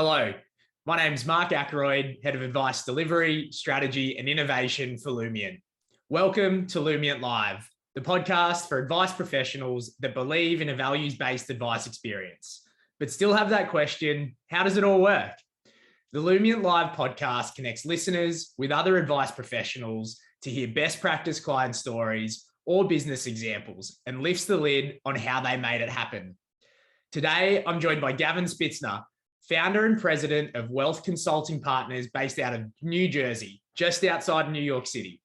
Hello, my name is Mark Ackroyd, Head of Advice Delivery, Strategy and Innovation for Lumion. Welcome to Lumiant Live, the podcast for advice professionals that believe in a values-based advice experience, but still have that question, how does it all work? The Lumiant Live podcast connects listeners with other advice professionals to hear best practice client stories or business examples and lifts the lid on how they made it happen. Today, I'm joined by Gavin Spitzner, founder and president of Wealth Consulting Partners based out of New Jersey, just outside New York City.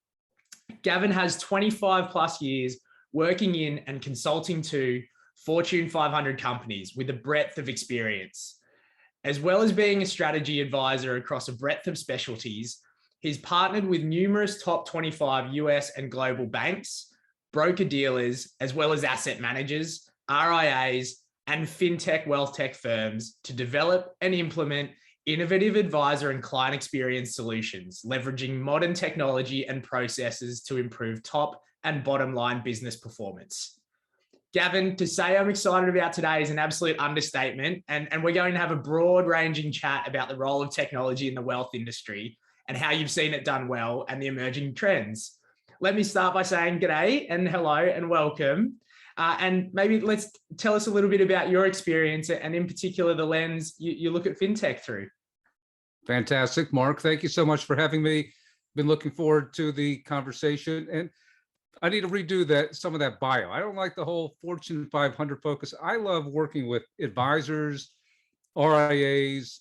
Gavin has 25 plus years working in and consulting to Fortune 500 companies with a breadth of experience. As well as being a strategy advisor across a breadth of specialties, he's partnered with numerous top 25 US and global banks, broker-dealers, as well as asset managers, RIAs, and fintech WealthTech firms to develop and implement innovative advisor and client experience solutions, leveraging modern technology and processes to improve top and bottom line business performance. Gavin, to say I'm excited about today is an absolute understatement, and we're going to have a broad-ranging chat about the role of technology in the wealth industry and how you've seen it done well and the emerging trends. Let me start by saying g'day and hello and welcome. And maybe let's tell us a little bit about your experience and in particular, the lens you look at fintech through. Fantastic, Mark. Thank you so much for having me. Been looking forward to the conversation, and I need to redo some of that bio. I don't like the whole Fortune 500 focus. I love working with advisors, RIAs,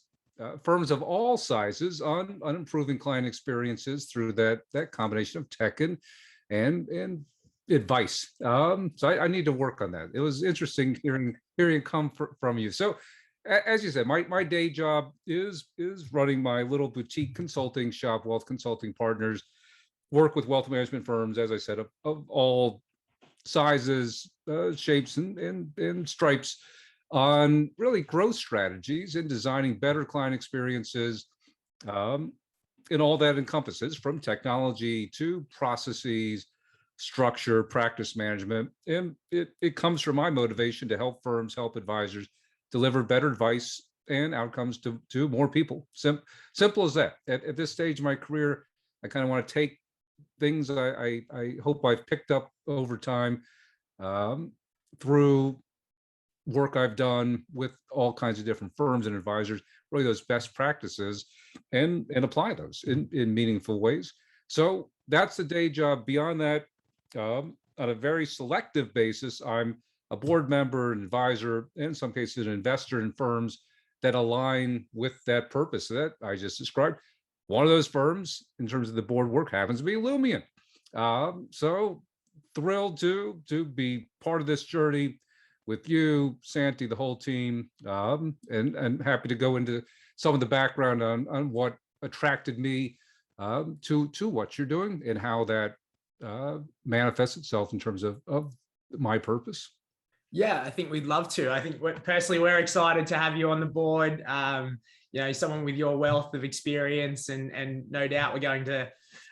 firms of all sizes on improving client experiences through that combination of tech and advice. So I need to work on that. It was interesting hearing come from you. So as you said, my day job is running my little boutique consulting shop, Wealth Consulting Partners, work with wealth management firms, as I said, of all sizes, shapes and stripes on really growth strategies and designing better client experiences, and all that encompasses from technology to processes, structure, practice management. And it comes from my motivation to help firms, help advisors deliver better advice and outcomes to more people. Simple as that. At this stage of my career, I kind of want to take things I hope I've picked up over time through work I've done with all kinds of different firms and advisors, really those best practices, and apply those in meaningful ways. So that's the day job. Beyond that, on a very selective basis, I'm a board member, an advisor, and in some cases, an investor in firms that align with that purpose that I just described. One of those firms, in terms of the board work, happens to be Lumion. So thrilled to be part of this journey with you, Santi, the whole team, and happy to go into some of the background on what attracted me to what you're doing and how that manifests itself in terms of my purpose. Yeah, I think we'd love to. I think personally, we're excited to have you on the board. Someone with your wealth of experience, and no doubt we're going to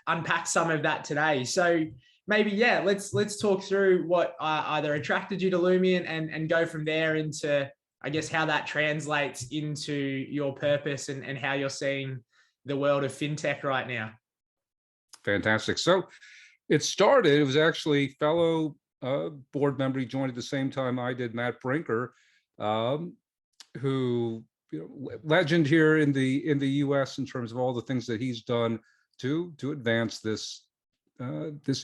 unpack some of that today. So maybe, let's talk through what either attracted you to Lumion and go from there into, I guess, how that translates into your purpose and how you're seeing the world of fintech right now. Fantastic. So it was actually fellow board member. He joined at the same time I did, Matt Brinker, who, legend here in the US in terms of all the things that he's done to advance this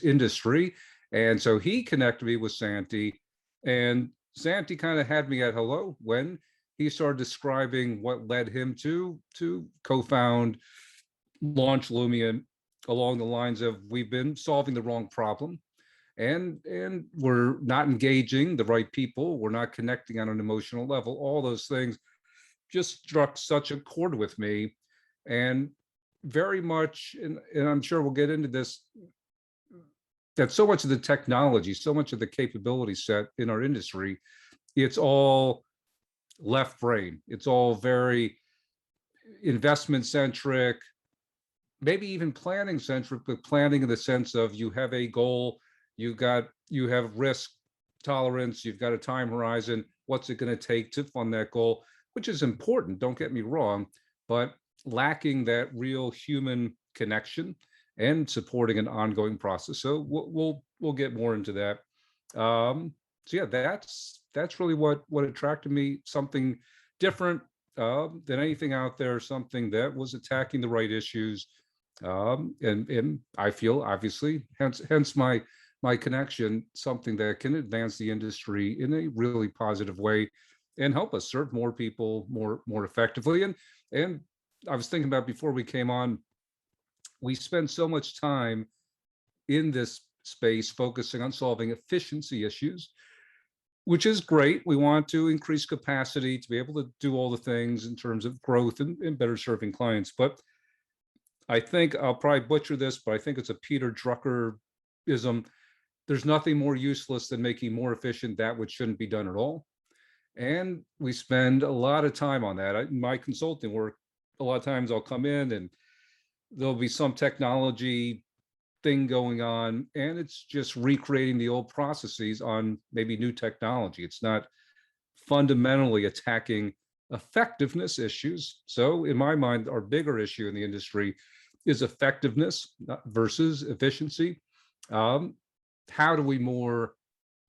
industry. And so he connected me with Santi, and Santi kind of had me at hello when he started describing what led him to co-found, launch Lumion, along the lines of, we've been solving the wrong problem, and we're not engaging the right people, we're not connecting on an emotional level. All those things just struck such a chord with me, and very much, and I'm sure we'll get into this, that so much of the technology, so much of the capability set in our industry, it's all left brain. It's all very investment centric, maybe even planning centric, but planning in the sense of, you have a goal, you have risk tolerance, you've got a time horizon, what's it going to take to fund that goal? which is important, don't get me wrong, but lacking that real human connection and supporting an ongoing process. So we'll get more into that. So yeah, that's really what attracted me. Something different than anything out there. Something that was attacking the right issues, and I feel obviously, hence my connection. Something that can advance the industry in a really positive way, and help us serve more people more effectively. And I was thinking about before we came on, we spend so much time in this space focusing on solving efficiency issues, which is great. We want to increase capacity to be able to do all the things in terms of growth and better serving clients. But I think I'll probably butcher this, but I think it's a Peter Drucker-ism. There's nothing more useless than making more efficient that which shouldn't be done at all. And we spend a lot of time on that. In my consulting work, a lot of times I'll come in and there'll be some technology thing going on, and it's just recreating the old processes on maybe new technology. It's not fundamentally attacking effectiveness issues. So in my mind, our bigger issue in the industry is effectiveness versus efficiency. How do we more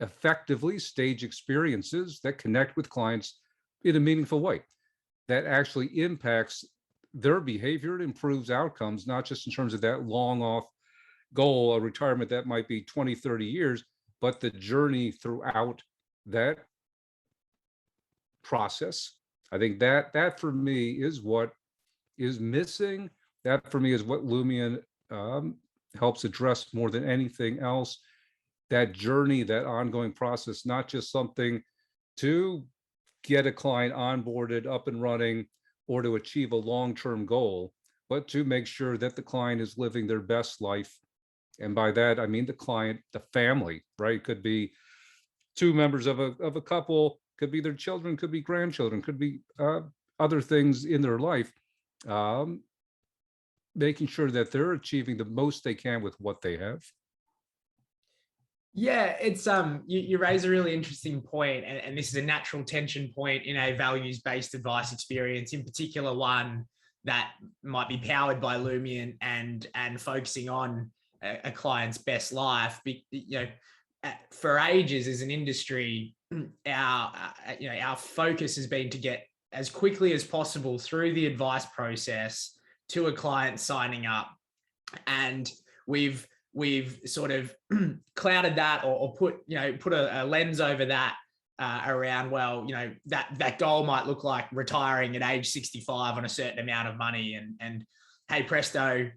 effectively stage experiences that connect with clients in a meaningful way that actually impacts their behavior? It improves outcomes, not just in terms of that long off goal, a retirement that might be 20, 30 years, but the journey throughout that process. I think that for me is what is missing. That for me is what Lumion helps address more than anything else. That journey, that ongoing process, not just something to get a client onboarded, up and running, or to achieve a long-term goal, but to make sure that the client is living their best life. And by that, I mean the client, the family, right? Could be two members of a couple, could be their children, could be grandchildren, could be other things in their life, making sure that they're achieving the most they can with what they have. Yeah, it's you raise a really interesting point, and this is a natural tension point in a values-based advice experience, in particular one that might be powered by Lumion and focusing on a client's best life. For ages as an industry, our focus has been to get as quickly as possible through the advice process to a client signing up, and we've sort of clouded that or put a lens over that around, well, that goal might look like retiring at age 65 on a certain amount of money, and hey presto,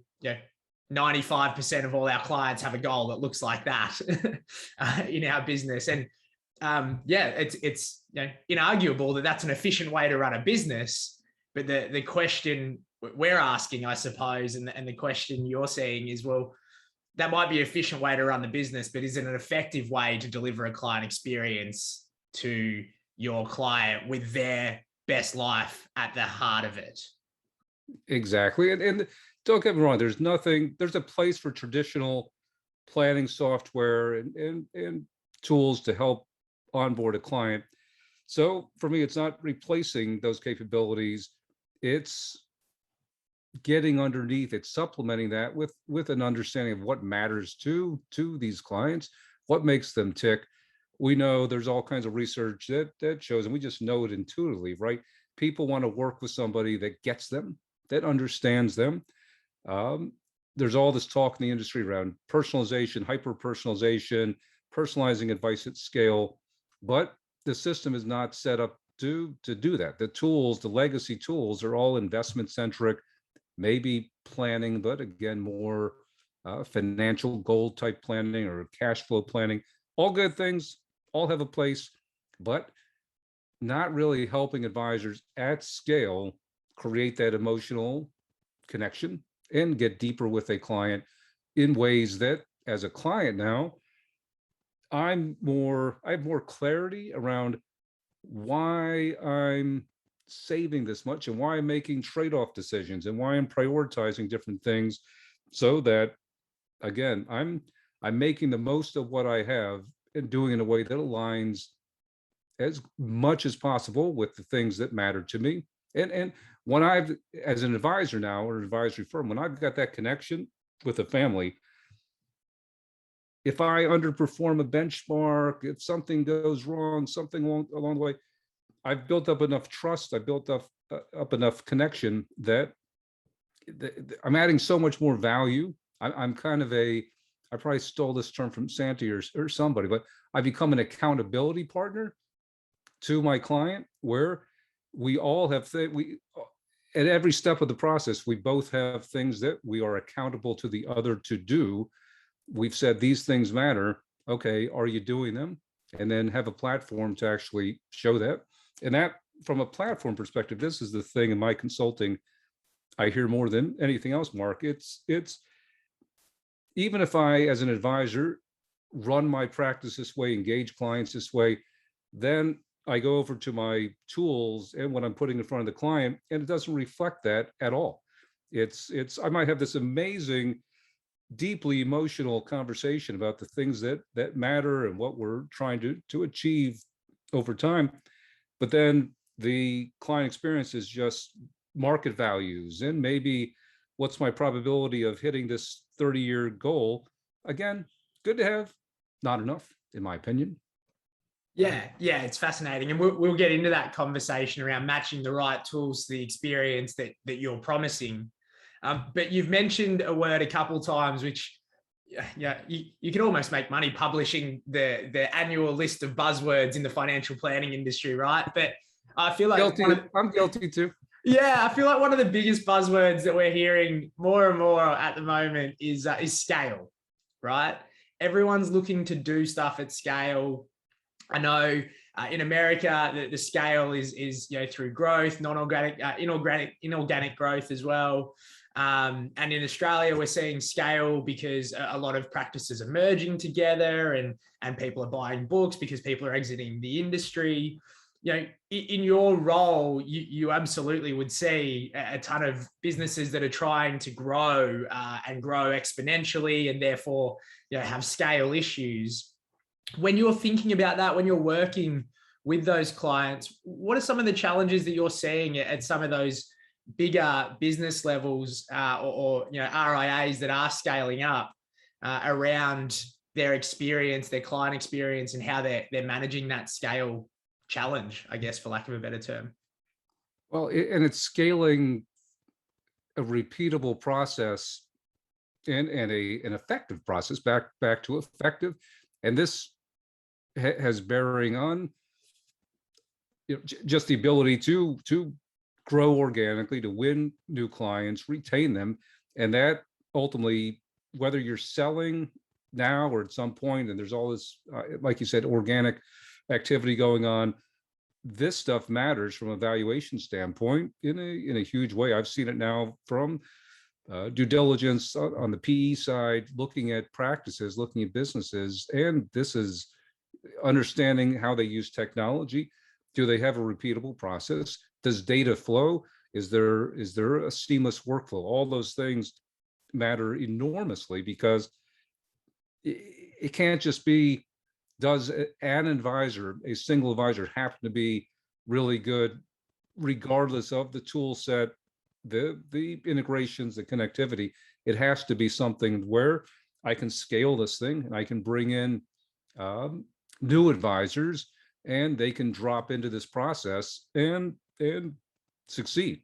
95% of all our clients have a goal that looks like that in our business. And it's inarguable that that's an efficient way to run a business. But the question we're asking, I suppose, and the question you're seeing is, well, that might be an efficient way to run the business, but is it an effective way to deliver a client experience to your client with their best life at the heart of it? Exactly. And don't get me wrong, there's a place for traditional planning software and tools to help onboard a client. So for me, it's not replacing those capabilities. It's getting underneath it, supplementing that with an understanding of what matters to these clients, what makes them tick. We know there's all kinds of research that shows, and we just know it intuitively, right? People want to work with somebody that gets them, that understands them. There's all this talk in the industry around personalization, hyper-personalization, personalizing advice at scale, but the system is not set up to do that. The tools, the legacy tools, are all investment-centric, maybe planning, but again, more financial goal type planning or cash flow planning. All good things, all have a place, but not really helping advisors at scale create that emotional connection and get deeper with a client in ways that, as a client now, I have more clarity around why I'm saving this much and why I'm making trade-off decisions and why I'm prioritizing different things, so that, again, I'm making the most of what I have and doing it in a way that aligns as much as possible with the things that matter to me. And when I've, as an advisor now or an advisory firm, when I've got that connection with a family, if I underperform a benchmark, if something goes wrong, something along the way, I've built up enough trust, I built up enough connection that I'm adding so much more value. I'm kind of I probably stole this term from Santi or somebody, but I become an accountability partner to my client, where we all have at every step of the process, we both have things that we are accountable to the other to do. We've said these things matter. Okay, are you doing them? And then have a platform to actually show that. And that, from a platform perspective, this is the thing in my consulting I hear more than anything else, Mark. It's even if I, as an advisor, run my practice this way, engage clients this way, then I go over to my tools and what I'm putting in front of the client, and it doesn't reflect that at all. I might have this amazing, deeply emotional conversation about the things that matter and what we're trying to achieve over time, but then the client experience is just market values and maybe what's my probability of hitting this 30-year goal. Again, good to have, not enough, in my opinion. Yeah, it's fascinating. And we'll get into that conversation around matching the right tools to the experience that you're promising. But you've mentioned a word a couple of times, which you can almost make money publishing the annual list of buzzwords in the financial planning industry, right? But I feel like I'm guilty too. Yeah, I feel like one of the biggest buzzwords that we're hearing more and more at the moment is scale, right? Everyone's looking to do stuff at scale. I know in America, the scale is through growth, non-organic, inorganic growth as well. And in Australia, we're seeing scale because a lot of practices are merging together, and people are buying books because people are exiting the industry. In your role, you absolutely would see a ton of businesses that are trying to grow and grow exponentially, and therefore have scale issues. When you're thinking about that, when you're working with those clients, what are some of the challenges that you're seeing at some of those bigger business levels or RIAs that are scaling up around their experience, their client experience, and how they're managing that scale challenge, I guess, for lack of a better term? Well, and it's scaling a repeatable process and an effective process, back to effective. And this has bearing on just the ability to grow organically, to win new clients, retain them. And that ultimately, whether you're selling now or at some point, and there's all this, like you said, organic activity going on, this stuff matters from a valuation standpoint in a huge way. I've seen it now from due diligence on the PE side, looking at practices, looking at businesses, and this is understanding how they use technology. Do they have a repeatable process? Does data flow? Is there a seamless workflow? All those things matter enormously, because it can't just be, does an advisor, a single advisor, happen to be really good regardless of the tool set, the integrations, the connectivity? It has to be something where I can scale this thing and I can bring in new advisors, and they can drop into this process and succeed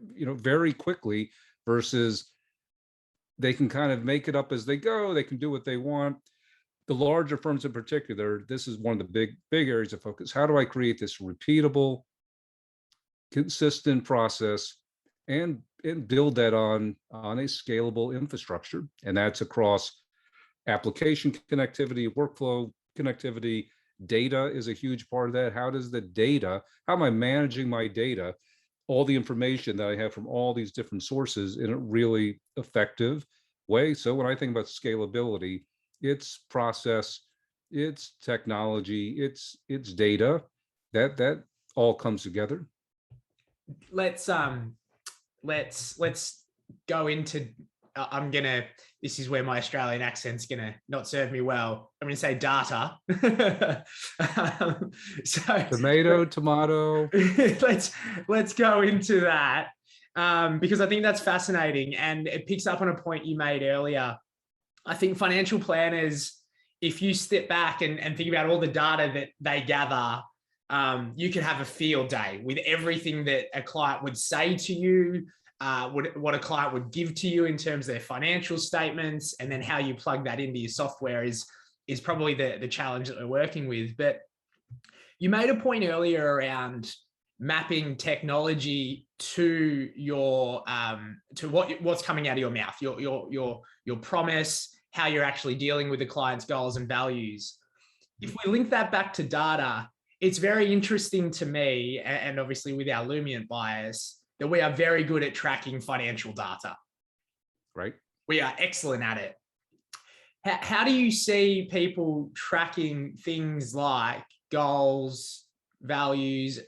very quickly, versus they can kind of make it up as they go. They can do what they want. The larger firms in particular, this is one of the big areas of focus. How do I create this repeatable, consistent process and build that on a scalable infrastructure? And that's across application connectivity, workflow connectivity. Data is a huge part of that. How am I managing my data, all the information that I have from all these different sources, in a really effective way? So when I think about scalability, it's process, it's technology, it's data, that all comes together. Let's go into I'm gonna, this is where my Australian accent's gonna not serve me well. I'm gonna say data. So Tomato. let's go into that, because I think that's fascinating, and it picks up on a point you made earlier. I think financial planners, if you step back and think about all the data that they gather, you could have a field day with everything that a client would say to you, what a client would give to you in terms of their financial statements, and then how you plug that into your software is probably the challenge that we're working with. But you made a point earlier around mapping technology to your to what's coming out of your mouth, your promise, how you're actually dealing with the client's goals and values. If we link that back to data, it's very interesting to me, and obviously with our Lumiant bias, that we are very good at tracking financial data. Right. We are excellent at it. How do you see people tracking things like goals, values,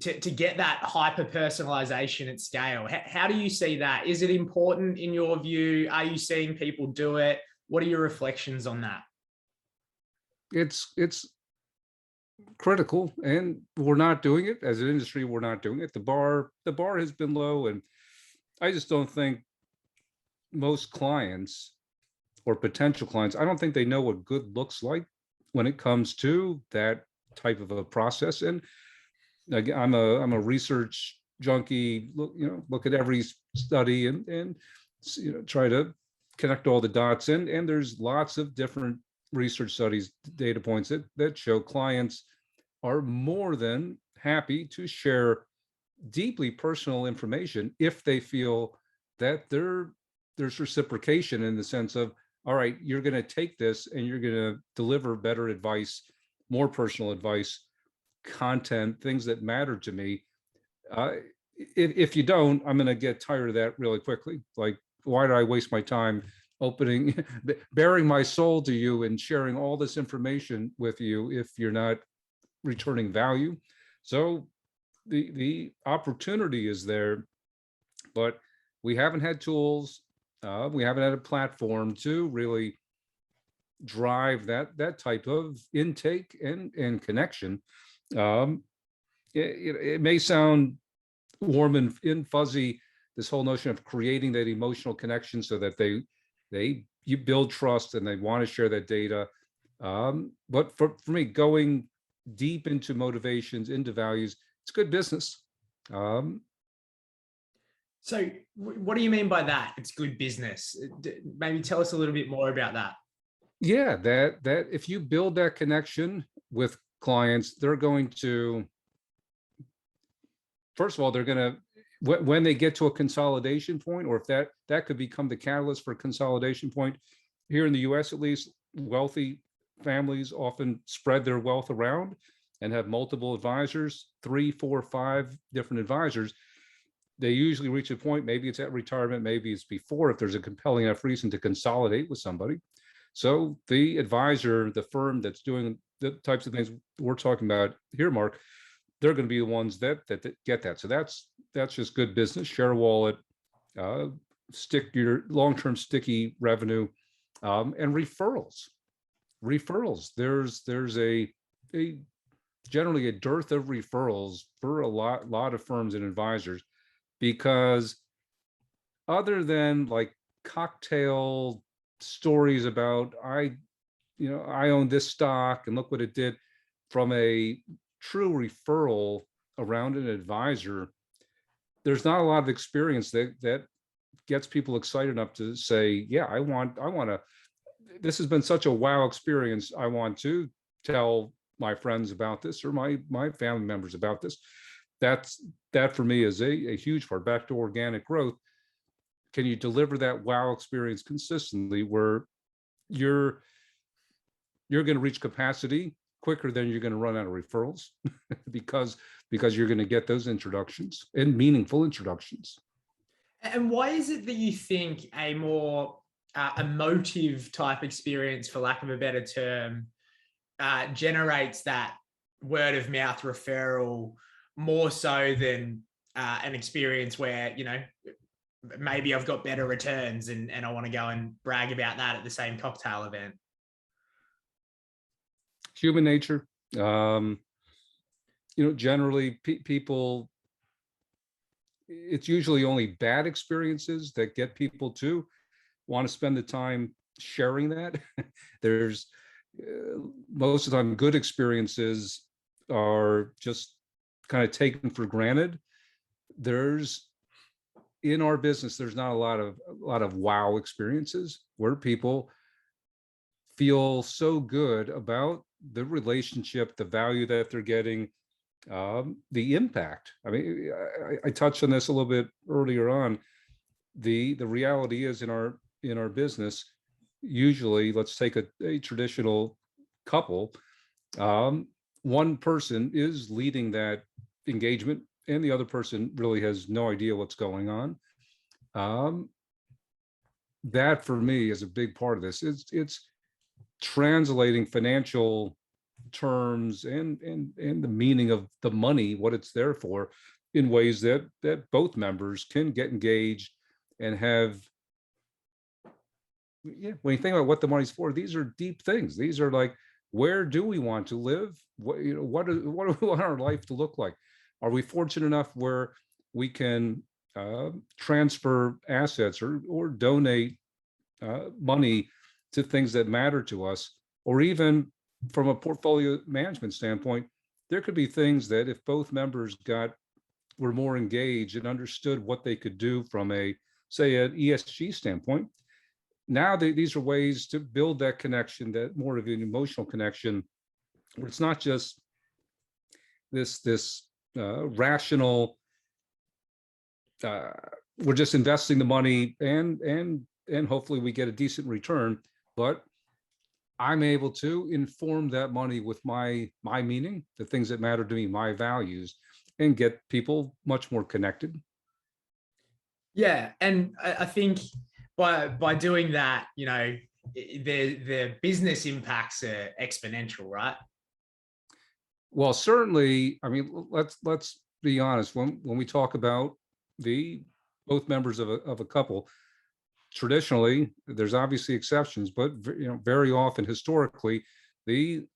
to get that hyper personalization at scale? How do you see that? Is it important in your view? Are you seeing people do it? What are your reflections on that? It's critical, and we're not doing it as an industry. We're not doing it. The bar has been low, and I just don't think most clients or potential clients, I don't think they know what good looks like when it comes to that type of a process. And again, I'm a research junkie. Look at every study and try to connect all the dots. And there's lots of different research studies, data points that show clients are more than happy to share deeply personal information if they feel that there's reciprocation, in the sense of, all right, you're going to take this and you're going to deliver better advice, more personal advice, content, things that matter to me. If you don't, I'm going to get tired of that really quickly. Like, why did I waste my time bearing my soul to you and sharing all this information with you if you're not returning value? So the opportunity is there, but we haven't had tools. We haven't had a platform to really drive that type of intake and connection. It may sound warm and fuzzy, this whole notion of creating that emotional connection so that you build trust and they want to share that data. But for me, going deep into motivations, into values, it's good business. So what do you mean by that? It's good business. Maybe tell us a little bit more about that. Yeah, that if you build that connection with clients, they're going to, first of all, they're going to, when they get to a consolidation point, or if that could become the catalyst for a consolidation point. Here in the US, at least, wealthy families often spread their wealth around and have multiple advisors, 3, 4, 5 different advisors. They usually reach a point, maybe it's at retirement, maybe it's before, if there's a compelling enough reason to consolidate with somebody. So the advisor, the firm that's doing the types of things we're talking about here, Mark, they're going to be the ones that get that. So that's just good business. Share a wallet, stick your long-term sticky revenue, and referrals. There's a generally a dearth of referrals for a lot of firms and advisors, because other than like cocktail stories about I own this stock and look what it did, from a true referral around an advisor, there's not a lot of experience that gets people excited enough to say, yeah, I want to, this has been such a wow experience, I want to tell my friends about this, or my family members about this. That for me is a huge part. Back to organic growth. Can you deliver that wow experience consistently, where you're going to reach capacity quicker than you're going to run out of referrals because you're going to get those introductions, and meaningful introductions. And why is it that you think a more emotive type experience, for lack of a better term, generates that word of mouth referral more so than an experience where, maybe I've got better returns and I want to go and brag about that at the same cocktail event. Human nature. Generally people, it's usually only bad experiences that get people to want to spend the time sharing that. There's most of the time good experiences are just kind of taken for granted. In our business, there's not a lot of wow experiences where people feel so good about the relationship, the value that they're getting, the impact. I mean, I touched on this a little bit earlier on. The reality is in our business, usually, let's take a traditional couple. One person is leading that engagement, and the other person really has no idea what's going on. That for me is a big part of this. It's translating financial terms and the meaning of the money, what it's there for, in ways that both members can get engaged and have. Yeah, when you think about what the money's for, these are deep things. These are like, where do we want to live? What do we want our life to look like? Are we fortunate enough where we can transfer assets or donate money to things that matter to us? Or even from a portfolio management standpoint, there could be things that if both members were more engaged and understood what they could do from an ESG standpoint. Now these are ways to build that connection, that more of an emotional connection, where it's not just this rational. We're just investing the money and hopefully we get a decent return, but I'm able to inform that money with my meaning, the things that matter to me, my values, and get people much more connected. Yeah, and I think by doing that, the business impacts are exponential, right? Well, certainly. I mean, let's be honest. When we talk about both members of a couple, traditionally, there's obviously exceptions, but very often historically, the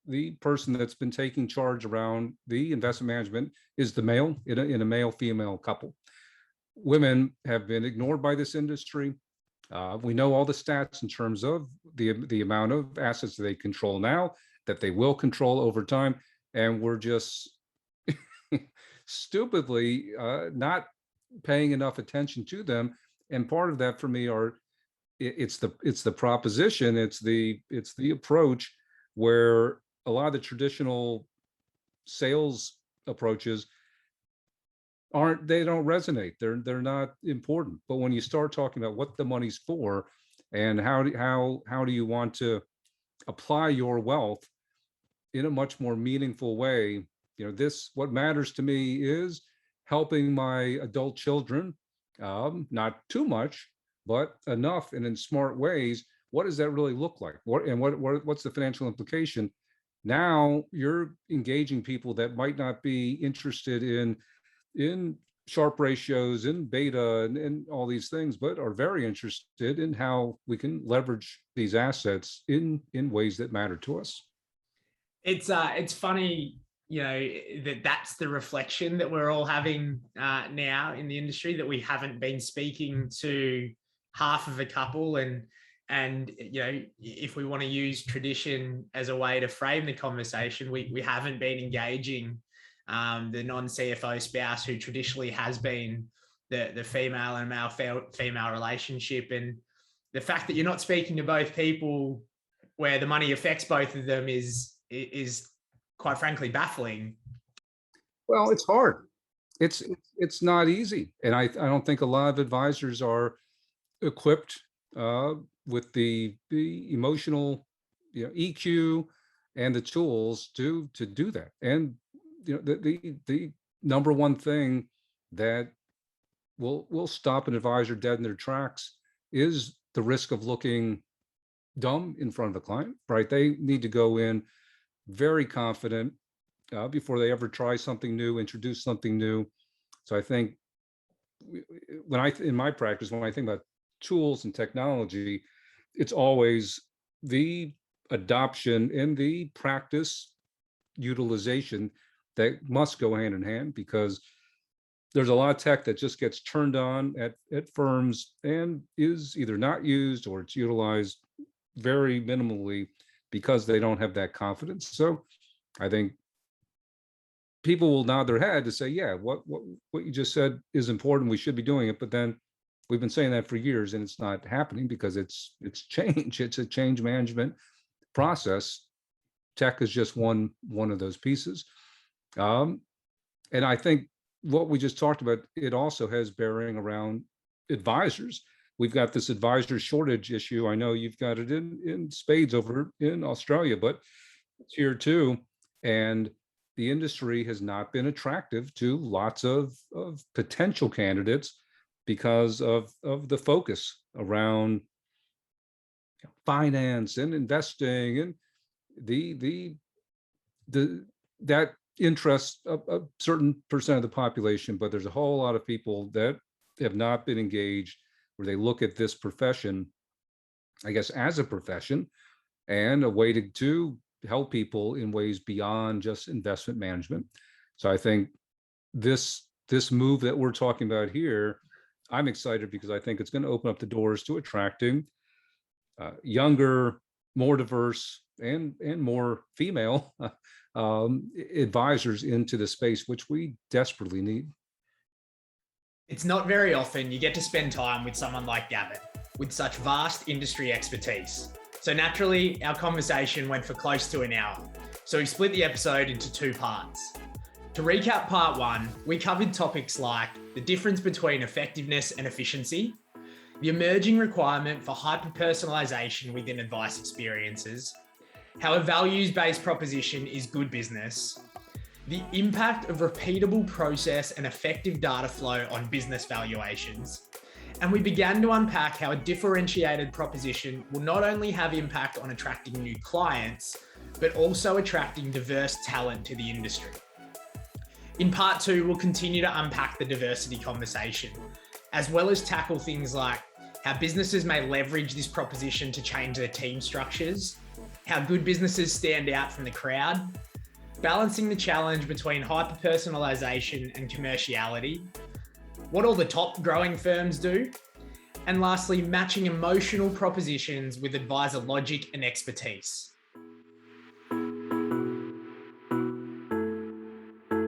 person that's been taking charge around the investment management is the male in a male-female couple. Women have been ignored by this industry. We know all the stats in terms of the amount of assets that they control now, that they will control over time, and we're just stupidly not paying enough attention to them. And part of that for me it's the proposition, it's the approach, where a lot of the traditional sales approaches don't resonate. They're not important. But when you start talking about what the money's for and how do you want to apply your wealth in a much more meaningful way, what matters to me is helping my adult children, not too much, but enough and in smart ways. What does that really look like? What's the financial implication? Now you're engaging people that might not be interested in Sharpe ratios, in beta, and all these things, but are very interested in how we can leverage these assets in ways that matter to us. It's funny, that's the reflection that we're all having now in the industry, that we haven't been speaking to half of a couple, and if we want to use tradition as a way to frame the conversation, we haven't been engaging the non-CFO spouse, who traditionally has been the female and male-female relationship. And the fact that you're not speaking to both people where the money affects both of them is quite frankly baffling. Well, it's hard. It's not easy. And I don't think a lot of advisors are equipped with the emotional EQ and the tools to do that. And the number one thing that will stop an advisor dead in their tracks is the risk of looking dumb in front of the client, right? They need to go in very confident before they ever try something new, introduce something new. So I think in my practice, when I think about tools and technology, it's always the adoption and the practice utilization that must go hand in hand, because there's a lot of tech that just gets turned on at firms and is either not used or it's utilized very minimally because they don't have that confidence. So I think people will nod their head to say, yeah, what you just said is important. We should be doing it. But then we've been saying that for years and it's not happening because it's change. It's a change management process. Tech is just one of those pieces. And I think what we just talked about, it also has bearing around advisors. We've got this advisor shortage issue. I know you've got it in spades over in Australia, but it's here too. And the industry has not been attractive to lots of potential candidates because of the focus around finance and investing and that interests a certain percent of the population, but there's a whole lot of people that have not been engaged, where they look at this profession, I guess, as a profession and a way to help people in ways beyond just investment management. So I think this move that we're talking about here, I'm excited because I think it's going to open up the doors to attracting younger, more diverse, and more female advisors into the space, which we desperately need. It's not very often you get to spend time with someone like Gavin, with such vast industry expertise. So naturally, our conversation went for close to an hour. So we split the episode into 2 parts. To recap part 1, we covered topics like the difference between effectiveness and efficiency, the emerging requirement for hyper-personalization within advice experiences, how a values-based proposition is good business, the impact of repeatable process and effective data flow on business valuations, and we began to unpack how a differentiated proposition will not only have impact on attracting new clients, but also attracting diverse talent to the industry. In part 2, we'll continue to unpack the diversity conversation, as well as tackle things like how businesses may leverage this proposition to change their team structures, how good businesses stand out from the crowd, balancing the challenge between hyper-personalization and commerciality, what all the top growing firms do, and lastly, matching emotional propositions with advisor logic and expertise.